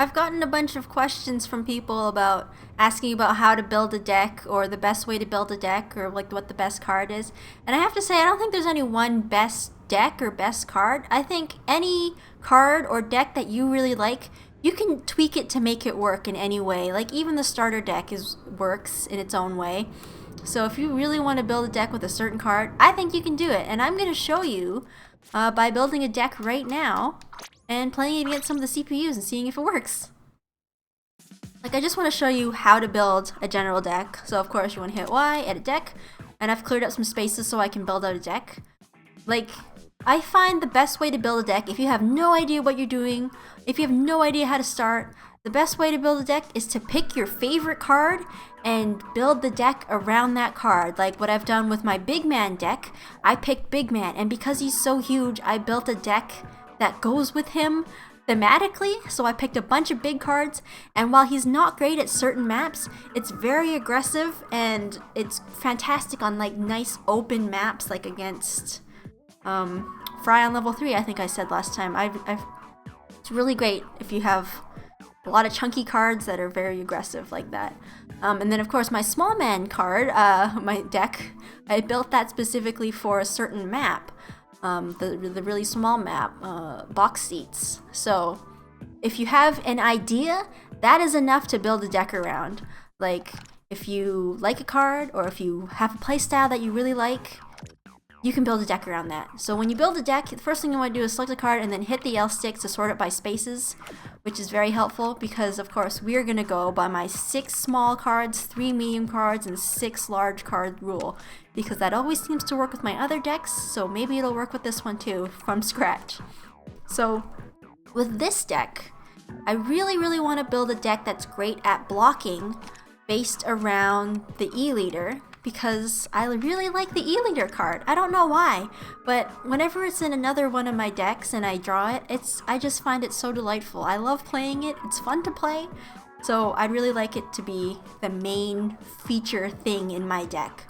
I've gotten a bunch of questions from people about asking about how to build a deck or the best way to build a deck or like what the best card is. And I have to say, I don't think there's any one best deck or best card. I think any card or deck that you really like, you can tweak it to make it work in any way. Like even the starter deck works in its own way. So if you really want to build a deck with a certain card, I think you can do it. And I'm going to show you by building a deck right now and playing it against some of the CPUs and seeing if it works. Like I just want to show you how to build a general deck. So of course you want to hit Y, edit deck, and I've cleared up some spaces so I can build out a deck. Like I find the best way to build a deck, if you have no idea what you're doing, if you have no idea how to start, the best way to build a deck is to pick your favorite card and build the deck around that card. Like what I've done with my big man deck, I picked big man, and because he's so huge, I built a deck that goes with him thematically. So I picked a bunch of big cards, and while he's not great at certain maps, it's very aggressive and it's fantastic on like nice open maps, like against Fry on level 3, I think I said last time. It's really great if you have a lot of chunky cards that are very aggressive like that. And then of course my small man card, my deck, I built that specifically for a certain map. The really small map, box seats. So if you have an idea, that is enough to build a deck around. Like if you like a card or if you have a playstyle that you really like, you can build a deck around that. So when you build a deck, the first thing you want to do is select a card and then hit the L stick to sort it by spaces, which is very helpful because of course we're going to go by my 6 small cards, 3 medium cards, and 6 large card rule, because that always seems to work with my other decks, so maybe it'll work with this one too from scratch. So with this deck, I really want to build a deck that's great at blocking based around the E-Leader, because I really like the E-Leader card. I don't know why, but whenever it's in another one of my decks and I draw it, I just find it so delightful. I love playing it. It's fun to play. So I'd really like it to be the main feature thing in my deck.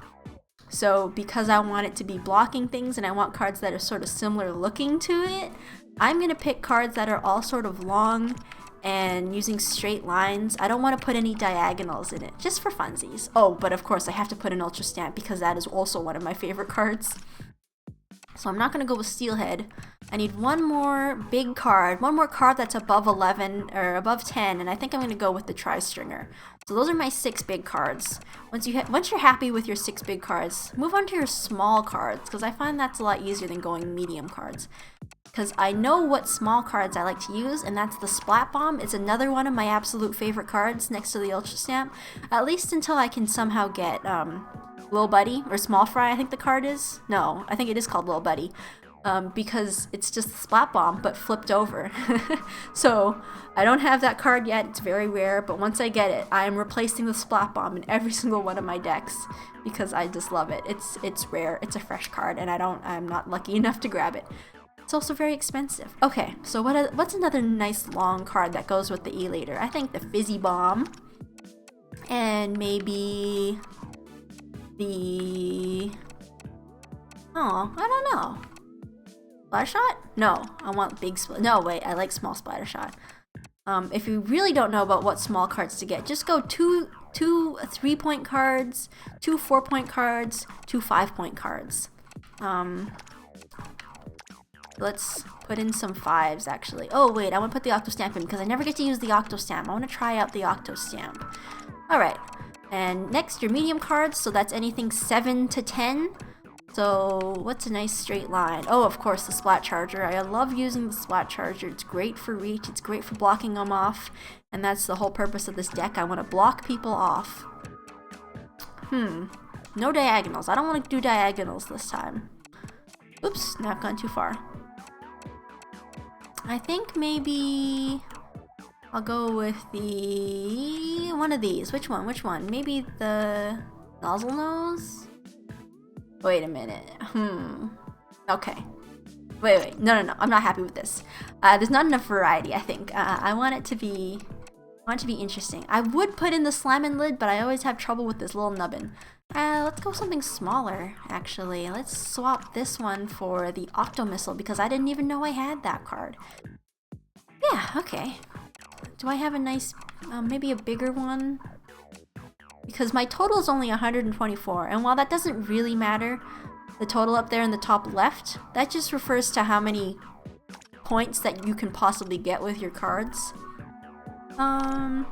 So because I want it to be blocking things and I want cards that are sort of similar looking to it, I'm going to pick cards that are all sort of long and using straight lines. I don't want to put any diagonals in it, just for funsies. Oh, but of course I have to put an Ultra Stamp because that is also one of my favorite cards. So I'm not going to go with Steelhead. I need one more big card, one more card that's above 11 or above 10, and I think I'm going to go with the Tri-Stringer. So those are my 6 big cards. Once you're happy with your 6 big cards, move on to your small cards, because I find that's a lot easier than going medium cards. Because I know what small cards I like to use, and that's the Splat Bomb. It's another one of my absolute favorite cards next to the Ultra Stamp, at least until I can somehow get Lil Buddy, or Small Fry I think the card is. No, I think it is called Lil Buddy, because it's just the Splat Bomb, but flipped over. So I don't have that card yet, it's very rare, but once I get it, I am replacing the Splat Bomb in every single one of my decks, because I just love it. It's rare, it's a fresh card, and I'm not lucky enough to grab it. It's also very expensive. Okay, so what's another nice long card that goes with the E-Leader? I think the Fizzy Bomb, and maybe the... oh, I don't know. Splatter Shot? No, I want big no, wait, I like small Splatter Shot. If you really don't know about what small cards to get, just go two 3-point cards, 2 4-point cards, 2 5-point cards. Let's put in some 5s, actually. Oh, wait, I want to put the Octo Stamp in because I never get to use the Octo Stamp. I want to try out the Octo Stamp. Alright, and next, your medium cards, so that's anything 7 to 10. So, what's a nice straight line? Oh, of course, the Splat Charger. I love using the Splat Charger. It's great for reach, it's great for blocking them off, and that's the whole purpose of this deck. I want to block people off. No diagonals. I don't want to do diagonals this time. Oops, now I've gone too far. I think maybe I'll go with the one of these. Which one? Maybe the Nozzle Nose? Wait a minute. Okay. Wait. No. I'm not happy with this. There's not enough variety, I think. I want it to be interesting. I would put in the Slammin' Lid, but I always have trouble with this little nubbin. Let's go something smaller, actually. Let's swap this one for the Octo Missile, because I didn't even know I had that card. Yeah, okay. Do I have a nice, maybe a bigger one? Because my total is only 124, and while that doesn't really matter, the total up there in the top left, that just refers to how many points that you can possibly get with your cards. Well,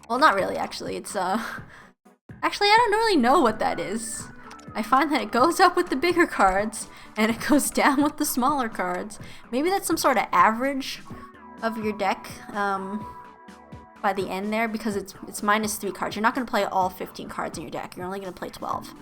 not really, actually. It's, actually, I don't really know what that is. I find that it goes up with the bigger cards, and it goes down with the smaller cards. Maybe that's some sort of average of your deck, by the end there, because it's -3 cards. You're not going to play all 15 cards in your deck. You're only going to play 12.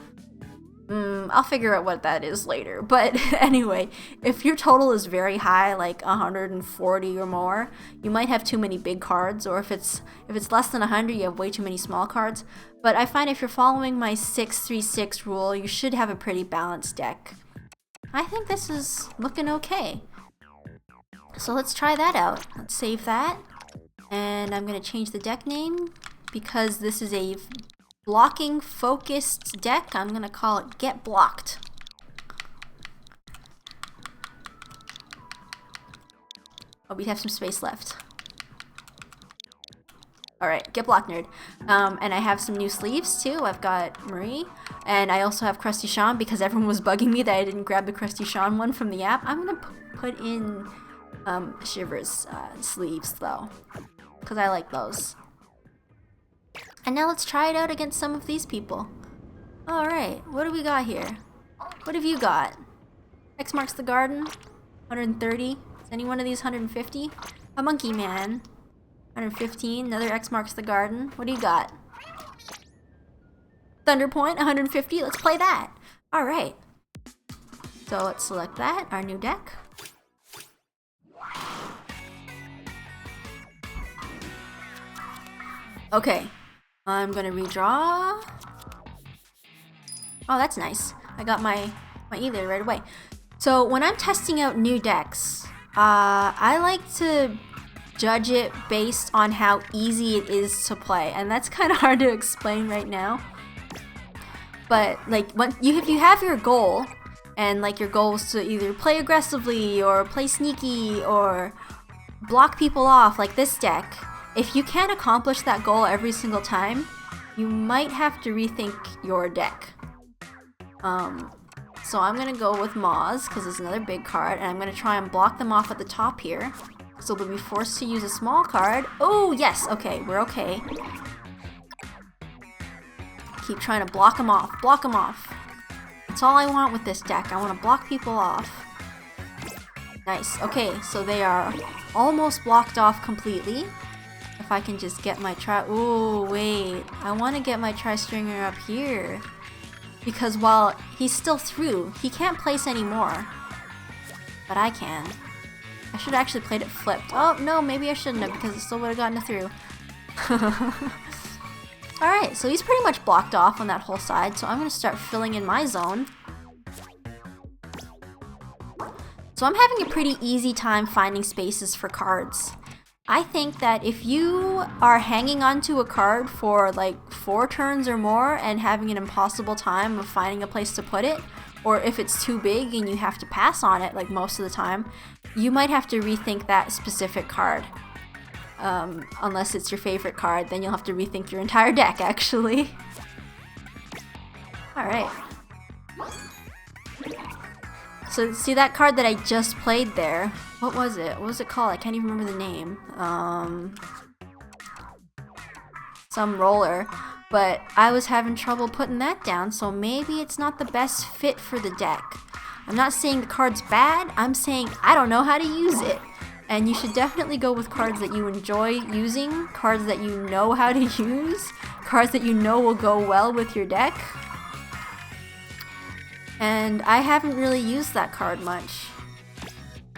I'll figure out what that is later. But anyway, if your total is very high, like 140 or more, you might have too many big cards, or if it's less than 100, you have way too many small cards. But I find if you're following my 6-3-6 rule, you should have a pretty balanced deck. I think this is looking okay. So let's try that out. Let's save that. And I'm going to change the deck name because this is a blocking focused deck. I'm going to call it Get Blocked. Oh, we have some space left. Alright, Get Blocked, nerd. And I have some new sleeves too. I've got Marie. And I also have Krusty Sean because everyone was bugging me that I didn't grab the Krusty Sean one from the app. I'm going to put in Shiver's sleeves though, because I like those. And now let's try it out against some of these people. Alright, what do we got here? What have you got? X marks the garden, 130. Is any one of these 150? A monkey man, 115. Another X marks the garden. What do you got? Thunderpoint, 150. Let's play that. Alright. So let's select that, our new deck. Okay, I'm gonna redraw. Oh, that's nice. I got my E-Lay right away. So when I'm testing out new decks, I like to judge it based on how easy it is to play, and that's kind of hard to explain right now. But like, if you have your goal, and like your goal is to either play aggressively or play sneaky or block people off, like this deck. If you can't accomplish that goal every single time, you might have to rethink your deck. So I'm going to go with Moz, because it's another big card, and I'm going to try and block them off at the top here. So they'll be forced to use a small card. Oh, yes! Okay, we're okay. Keep trying to block them off. Block them off. That's all I want with this deck. I want to block people off. Nice. Okay, so they are almost blocked off completely. If I can just get my ooh, wait. I want to get my Tri-Stringer up here. Because while he's still through, he can't place anymore. But I can. I should have actually played it flipped. Oh, no, maybe I shouldn't have because it still would have gotten it through. Alright, so he's pretty much blocked off on that whole side, so I'm going to start filling in my zone. So I'm having a pretty easy time finding spaces for cards. I think that if you are hanging onto a card for like 4 turns or more and having an impossible time of finding a place to put it, or if it's too big and you have to pass on it like most of the time, you might have to rethink that specific card. Unless it's your favorite card, then you'll have to rethink your entire deck actually. Alright. So see that card that I just played there? What was it? What was it called? I can't even remember the name. Some roller. But I was having trouble putting that down, so maybe it's not the best fit for the deck. I'm not saying the card's bad, I'm saying I don't know how to use it. And you should definitely go with cards that you enjoy using, cards that you know how to use, cards that you know will go well with your deck. And I haven't really used that card much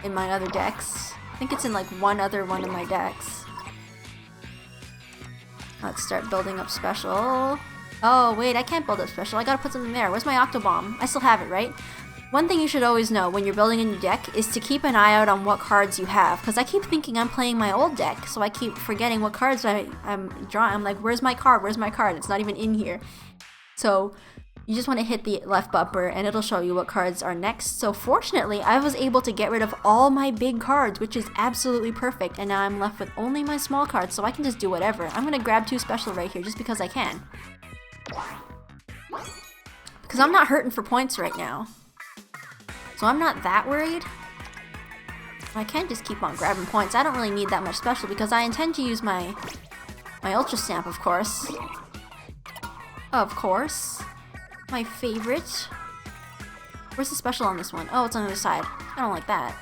in my other decks. I think it's in like one other one of my decks. Let's start building up special. Oh wait, I can't build up special. I gotta put something there. Where's my Octobomb? I still have it, right? One thing you should always know when you're building a new deck is to keep an eye out on what cards you have. Because I keep thinking I'm playing my old deck, so I keep forgetting what cards I'm drawing. I'm like, where's my card? Where's my card? It's not even in here. So you just want to hit the left bumper and it'll show you what cards are next. So fortunately, I was able to get rid of all my big cards, which is absolutely perfect. And now I'm left with only my small cards, so I can just do whatever. I'm going to grab 2 special right here just because I can. Because I'm not hurting for points right now. So I'm not that worried. I can just keep on grabbing points. I don't really need that much special because I intend to use my Ultra Stamp, of course. Of course. My favorite. Where's the special on this one? Oh, it's on the other side. I don't like that.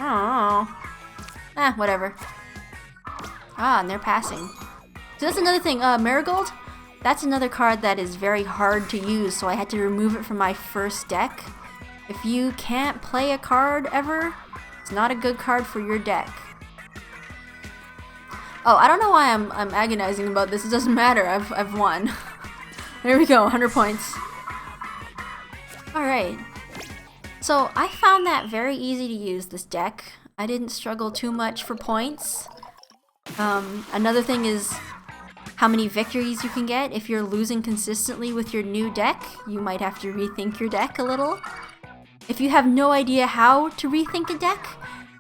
Oh. Whatever. Ah, and they're passing. So that's another thing. Marigold? That's another card that is very hard to use, so I had to remove it from my first deck. If you can't play a card ever, it's not a good card for your deck. Oh, I don't know why I'm agonizing about this. It doesn't matter. I've won. There we go, 100 points. Alright. So I found that very easy to use, this deck. I didn't struggle too much for points. Another thing is how many victories you can get. If you're losing consistently with your new deck, you might have to rethink your deck a little. If you have no idea how to rethink a deck,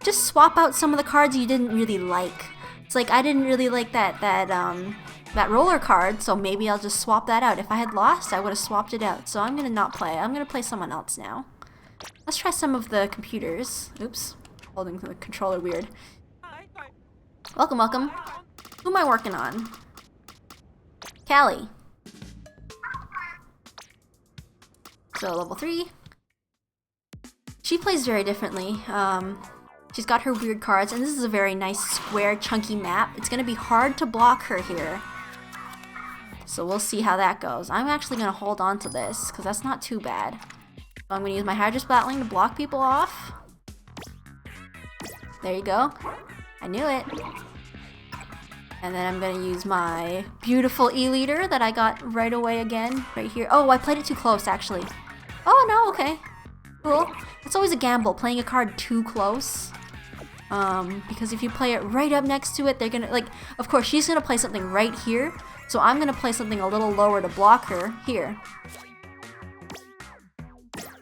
just swap out some of the cards you didn't really like. It's like, I didn't really like that roller card, so maybe I'll just swap that out. If I had lost, I would have swapped it out. So I'm gonna not play. I'm gonna play someone else now. Let's try some of the computers. Oops, holding the controller weird. Welcome, welcome. Who am I working on? Callie. So level 3. She plays very differently. She's got her weird cards, and this is a very nice square chunky map. It's gonna be hard to block her here. So we'll see how that goes. I'm actually gonna hold on to this, because that's not too bad. So I'm gonna use my Hydro Splatling to block people off. There you go. I knew it. And then I'm gonna use my beautiful E-Leader that I got right away again, right here. Oh, I played it too close, actually. Oh, no, okay. Cool. It's always a gamble, playing a card too close. Because if you play it right up next to it, they're gonna, like, of course, she's gonna play something right here. So I'm gonna play something a little lower to block her, here.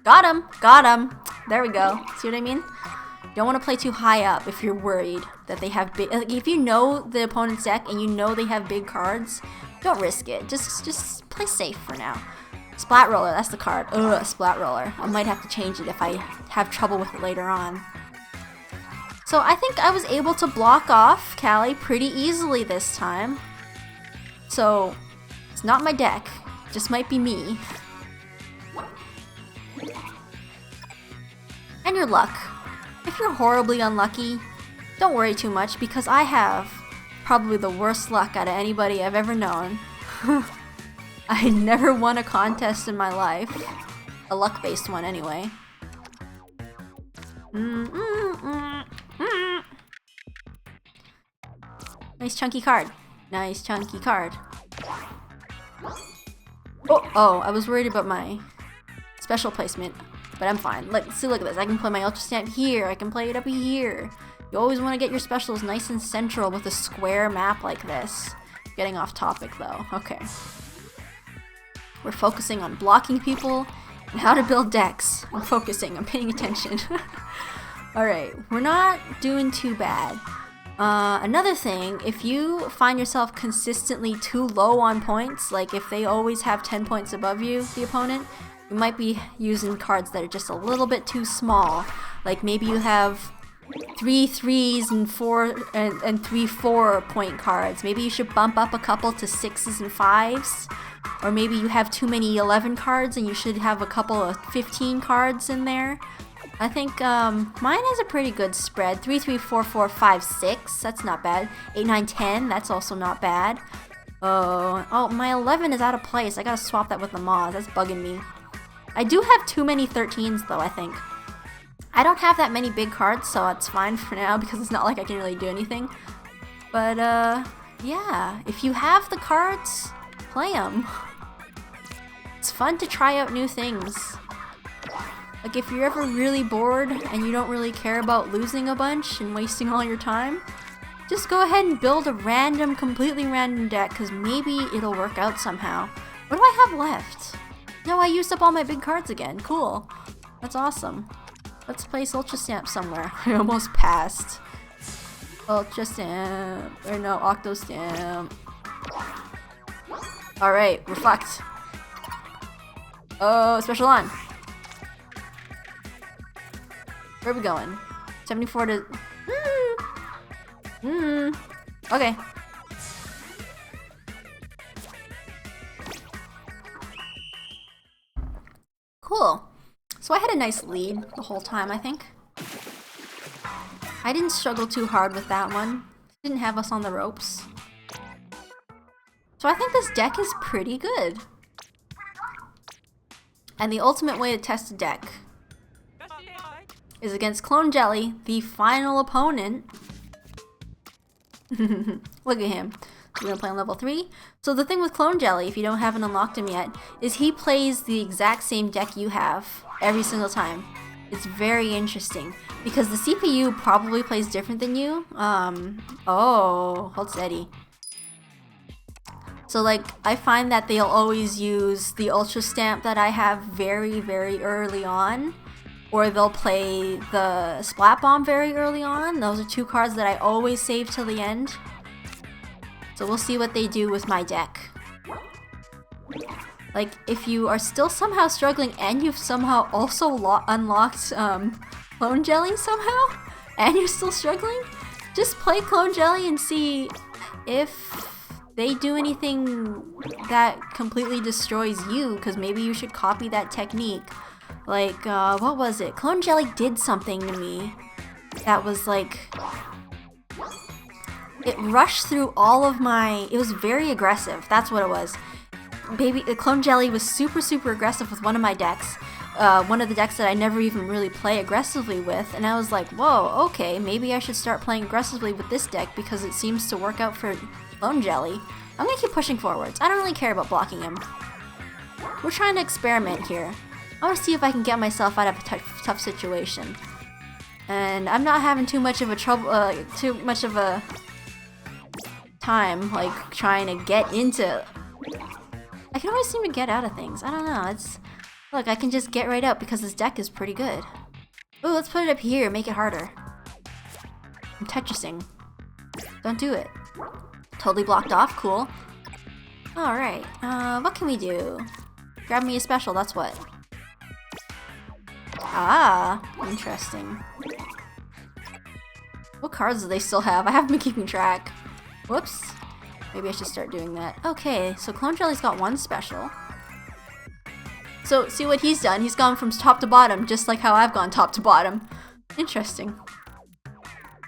Got him! Got him! There we go. See what I mean? You don't want to play too high up if you're worried that they have big... Like, if you know the opponent's deck and you know they have big cards, don't risk it. Just play safe for now. Splat Roller, that's the card. Ugh, Splat Roller. I might have to change it if I have trouble with it later on. So I think I was able to block off Callie pretty easily this time. So, it's not my deck. It just might be me. And your luck. If you're horribly unlucky, don't worry too much because I have probably the worst luck out of anybody I've ever known. I never won a contest in my life. A luck-based one, anyway. Nice chunky card. Nice chunky card. Oh, I was worried about my special placement. But I'm fine. Like, see, look at this. I can play my Ultra Stamp here. I can play it up here. You always want to get your specials nice and central with a square map like this. Getting off topic, though. Okay. We're focusing on blocking people and how to build decks. I'm focusing. I'm paying attention. Alright. We're not doing too bad. Another thing, if you find yourself consistently too low on points, like if they always have 10 points above you, the opponent, you might be using cards that are just a little bit too small. Like maybe you have 3 3s and 3 4-point cards. Maybe you should bump up a couple to 6s and 5s. Or maybe you have too many 11 cards and you should have a couple of 15 cards in there. I think mine has a pretty good spread. 3 3 4 4 5 6. That's not bad. 8 9 10. That's also not bad. Oh, my 11 is out of place. I gotta swap that with the Moz. That's bugging me. I do have too many 13s though, I think. I don't have that many big cards, so it's fine for now because it's not like I can really do anything. But, yeah. If you have the cards, play them. It's fun to try out new things. Like, if you're ever really bored and you don't really care about losing a bunch and wasting all your time, just go ahead and build a random, completely random deck, because maybe it'll work out somehow. What do I have left? No, I used up all my big cards again. Cool. That's awesome. Let's place Ultra Stamp somewhere. I almost passed. Ultra Stamp. Or no, Octo Stamp. Alright, we're fucked. Oh, special on. Where are we going? 74 to... Okay. Cool. So I had a nice lead the whole time, I think. I didn't struggle too hard with that one. Didn't have us on the ropes. So I think this deck is pretty good. And the ultimate way to test a deck is against Clone Jelly, the final opponent. Look at him. So we're gonna play on level 3. So the thing with Clone Jelly, if you haven't unlocked him yet, is he plays the exact same deck you have every single time. It's very interesting because the CPU probably plays different than you. Oh, hold steady. So like, I find that they'll always use the Ultra Stamp that I have very, very early on. Or they'll play the Splat Bomb very early on. Those are two cards that I always save till the end. So we'll see what they do with my deck. Like, if you are still somehow struggling and you've somehow also unlocked Clone Jelly somehow, and you're still struggling, just play Clone Jelly and see if they do anything that completely destroys you, because maybe you should copy that technique. Like, what was it? Clone Jelly did something to me that was like... It rushed through all of my... It was very aggressive. That's what it was. Clone Jelly was super, super aggressive with one of my decks. One of the decks that I never even really play aggressively with. And I was like, whoa, okay, maybe I should start playing aggressively with this deck because it seems to work out for Clone Jelly. I'm gonna keep pushing forwards. I don't really care about blocking him. We're trying to experiment here. I want to see if I can get myself out of a tough situation. And I'm not having too much of a time, like, trying to get into... I can always seem to get out of things. I don't know, it's... Look, I can just get right out because this deck is pretty good. Ooh, let's put it up here, make it harder. I'm Tetrising. Don't do it. Totally blocked off, cool. Alright, what can we do? Grab me a special, that's what. Ah, interesting. What cards do they still have? I haven't been keeping track. Whoops. Maybe I should start doing that. Okay, so Clone Jelly's got one special. So, see what he's done? He's gone from top to bottom, just like how I've gone top to bottom. Interesting.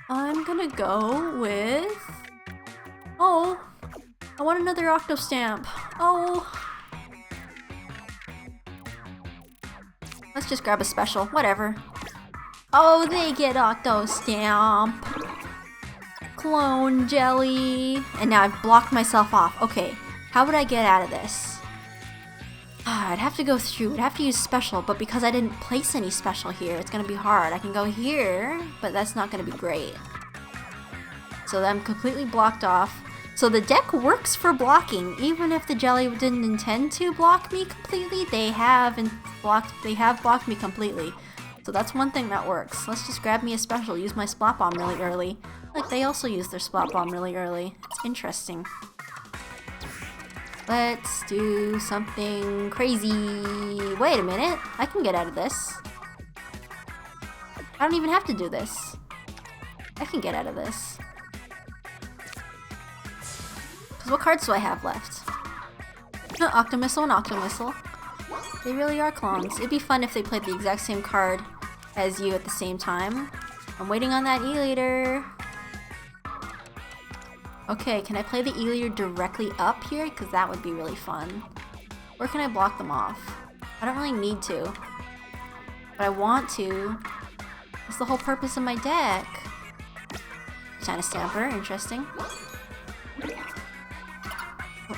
I'm gonna go with... Oh, I want another Octo Stamp. Oh. Let's just grab a special, whatever. Oh, they get Octo Stamp. Clone Jelly. And now I've blocked myself off. Okay, how would I get out of this? I'd have to go through, I'd have to use special, but because I didn't place any special here, it's gonna be hard. I can go here, but that's not gonna be great. So I'm completely blocked off. So the deck works for blocking, even if the Jelly didn't intend to block me completely. They have blocked me completely. So that's one thing that works. Let's just grab me a special, use my Splat Bomb really early. Like, they also use their Splat Bomb really early. It's interesting. Let's do something crazy. Wait a minute, I can get out of this. I don't even have to do this. I can get out of this. What cards do I have left? Octomissile and Octomissile. They really are clones. It'd be fun if they played the exact same card as you at the same time. I'm waiting on that E-Leader. Okay, can I play the E-Leader directly up here? Because that would be really fun. Or can I block them off? I don't really need to. But I want to. That's the whole purpose of my deck. China Stamper, interesting.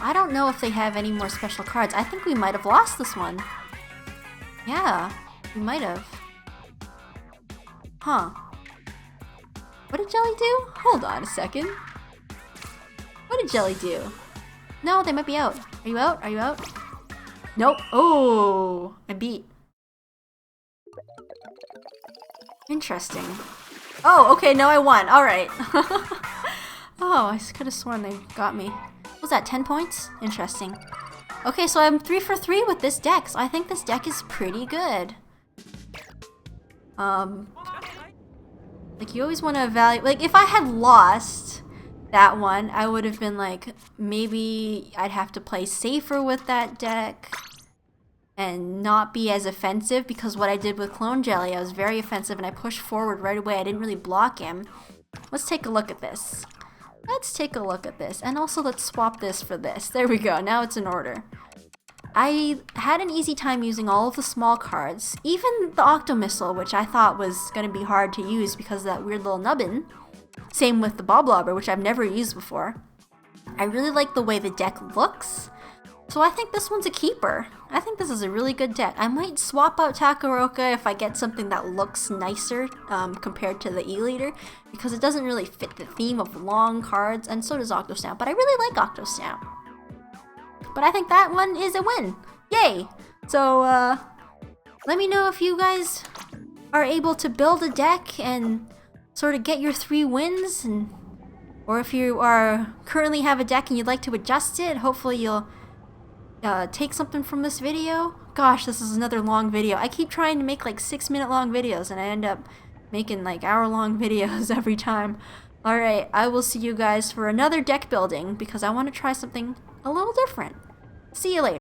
I don't know if they have any more special cards. I think we might have lost this one. Yeah, we might have. Huh. What did Jelly do? Hold on a second. What did Jelly do? No, they might be out. Are you out? Are you out? Nope. Oh, I beat. Interesting. Oh, okay, no, I won. Alright. Oh, I could have sworn they got me. What was that, 10 points? Interesting. Okay, so I'm 3 for 3 with this deck, so I think this deck is pretty good. Like, you always want to evaluate. Like, if I had lost that one, I would have been like, maybe I'd have to play safer with that deck and not be as offensive, because what I did with Clone Jelly, I was very offensive and I pushed forward right away. I didn't really block him. Let's take a look at this. Let's take a look at this. And also, let's swap this for this. There we go. Now it's in order. I had an easy time using all of the small cards, even the Octo Missile, which I thought was going to be hard to use because of that weird little nubbin. Same with the Boblobber, which I've never used before. I really like the way the deck looks, so I think this one's a keeper. I think this is a really good deck. I might swap out Takoroka if I get something that looks nicer compared to the E-Leader, because it doesn't really fit the theme of long cards, and so does Octostamp, but I really like Octostamp. But I think that one is a win. Yay! So, let me know if you guys are able to build a deck and sort of get your 3 wins, or if you are currently have a deck and you'd like to adjust it. Hopefully you'll take something from this video. Gosh, this is another long video. I keep trying to make like 6-minute long videos and I end up making like hour-long videos every time. Alright, I will see you guys for another deck building because I want to try something a little different. See you later.